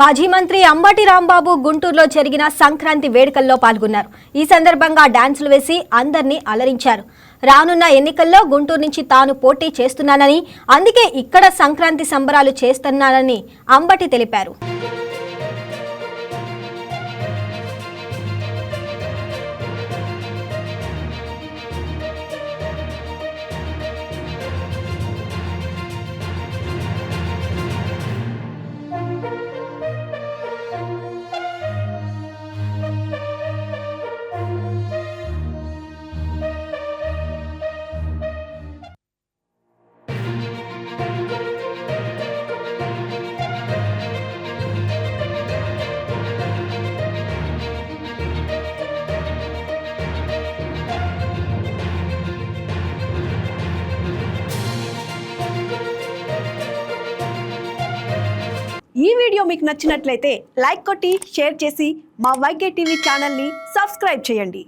మాజీ మంత్రి అంబటి రాంబాబు గుంటూరులో జరిగిన సంక్రాంతి వేడుకల్లో పాల్గొన్నారు. ఈ సందర్భంగా డాన్సులు వేసి అందరినీ అలరించారు. రానున్న ఎన్నికల్లో గుంటూరు నుంచి తాను పోటీ చేస్తున్నానని, అందుకే ఇక్కడ సంక్రాంతి సంబరాలు చేస్తున్నానని అంబటి తెలిపారు. ఈ వీడియో మీకు నచ్చినట్లయితే లైక్ కొట్టి షేర్ చేసి మా వైకే టీవీ ఛానల్ని సబ్స్క్రైబ్ చేయండి.